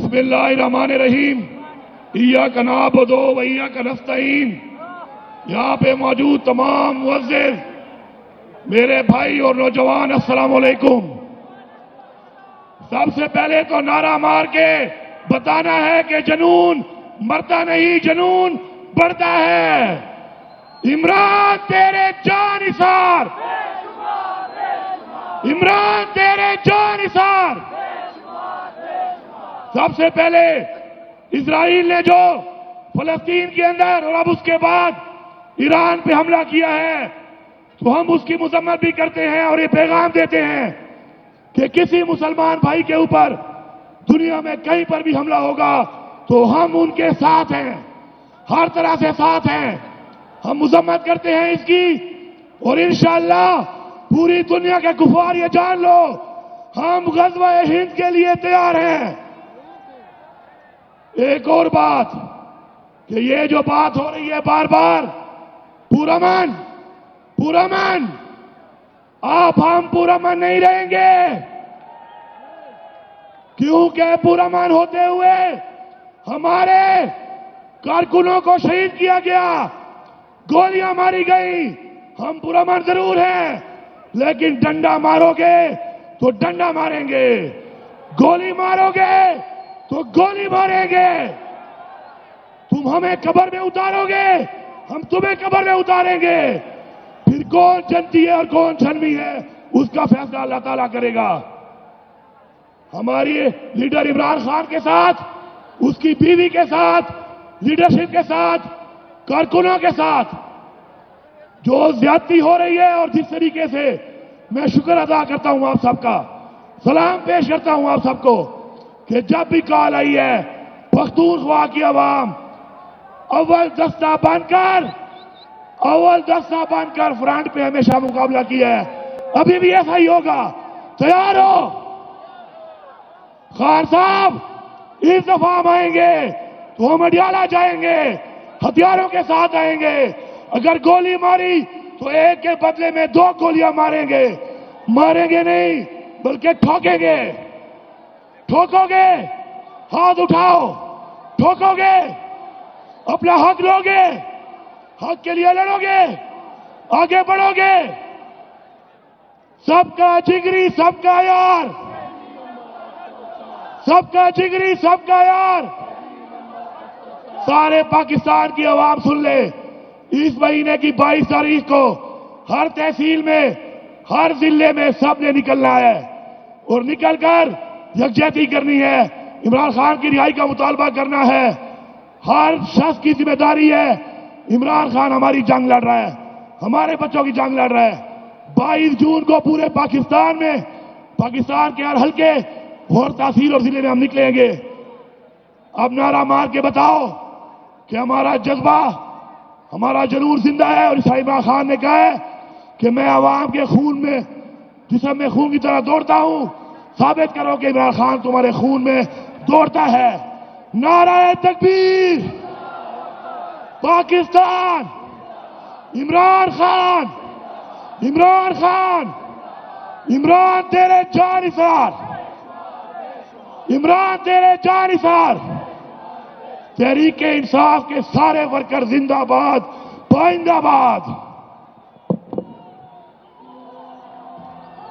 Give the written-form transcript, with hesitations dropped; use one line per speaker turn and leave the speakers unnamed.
بسم اللہ الرحمن الرحیم ایاک نعبد و ایاک نستعین. یہاں پہ موجود تمام معزز میرے بھائی اور نوجوان، السلام علیکم. سب سے پہلے تو نعرہ مار کے بتانا ہے کہ جنون مرتا نہیں، جنون بڑھتا ہے. عمران تیرے جان نثار، عمران تیرے جان نثار. سب سے پہلے اسرائیل نے جو فلسطین کے اندر اور اب اس کے بعد ایران پہ حملہ کیا ہے تو ہم اس کی مذمت بھی کرتے ہیں اور یہ پیغام دیتے ہیں کہ کسی مسلمان بھائی کے اوپر دنیا میں کہیں پر بھی حملہ ہوگا تو ہم ان کے ساتھ ہیں، ہر طرح سے ساتھ ہیں. ہم مذمت کرتے ہیں اس کی، اور انشاءاللہ پوری دنیا کے کفار یہ جان لو ہم غزوہ ہند کے لیے تیار ہیں. ایک اور بات کہ یہ جو بات ہو رہی ہے بار بار پرامن پرامن، آپ ہم پرامن نہیں رہیں گے، کیونکہ پرامن ہوتے ہوئے ہمارے کارکنوں کو شہید کیا گیا، گولیاں ماری گئی. ہم پرامن ضرور ہیں لیکن ڈنڈا مارو گے تو ڈنڈا ماریں گے، گولی مارو گے تو گولی ماریں گے. تم ہمیں قبر میں اتارو گے ہم تمہیں قبر میں اتاریں گے. پھر کون جنتی ہے اور کون جھنمی ہے اس کا فیصلہ اللہ تعالیٰ کرے گا. ہماری لیڈر عمران خان کے ساتھ، اس کی بیوی کے ساتھ، لیڈرشپ کے ساتھ، کارکنوں کے ساتھ جو زیادتی ہو رہی ہے، اور جس طریقے سے میں شکر ادا کرتا ہوں آپ سب کا، سلام پیش کرتا ہوں آپ سب کو کہ جب بھی کال آئی ہے پختونخوا کی عوام اول دستہ بن کر فرنٹ پہ ہمیشہ مقابلہ کیا ہے، ابھی بھی ایسا ہی ہوگا. تیار ہو؟ خان صاحب اس دفعہ ہم آئیں گے تو ہم اڈیالہ جائیں گے، ہتھیاروں کے ساتھ آئیں گے. اگر گولی ماری تو ایک کے بدلے میں 2 گولیاں ماریں گے، ماریں گے نہیں بلکہ ٹھوکیں گے. ٹھوکو گے؟ ہاتھ اٹھاؤ. ٹھوکو گے؟ اپنا حق لو گے؟ حق کے لیے لڑو گے؟ آگے بڑھو گے؟ سب کا جگری سب کا یار، سب کا جگری سب کا یار. سارے پاکستان کی عوام سن لے، اس مہینے کی 22 تاریخ کو ہر تحصیل میں، ہر ضلع میں سب نے نکلنا ہے اور نکل کر یکجہتی کرنی ہے. عمران خان کی رہائی کا مطالبہ کرنا ہے. ہر شخص کی ذمہ داری ہے. عمران خان ہماری جنگ لڑ رہا ہے، ہمارے بچوں کی جنگ لڑ رہا ہے. 22 جون کو پورے پاکستان میں، پاکستان کے ہر حلقے اور تحصیل اور ضلع میں ہم نکلیں گے. اب نعرہ مار کے بتاؤ کہ ہمارا جذبہ، ہمارا جنون زندہ ہے. اور عمران خان نے کہا ہے کہ میں عوام کے خون میں، جسم میں خون کی طرح دوڑتا ہوں. ثابت کرو کہ عمران خان تمہارے خون میں دوڑتا ہے. نعرہ تکبیر، پاکستان، عمران خان، عمران خان، عمران تیرے جان نثار، عمران تیرے جان نثار. تحریک انصاف کے سارے ورکر زندہ باد، پائندہ باد.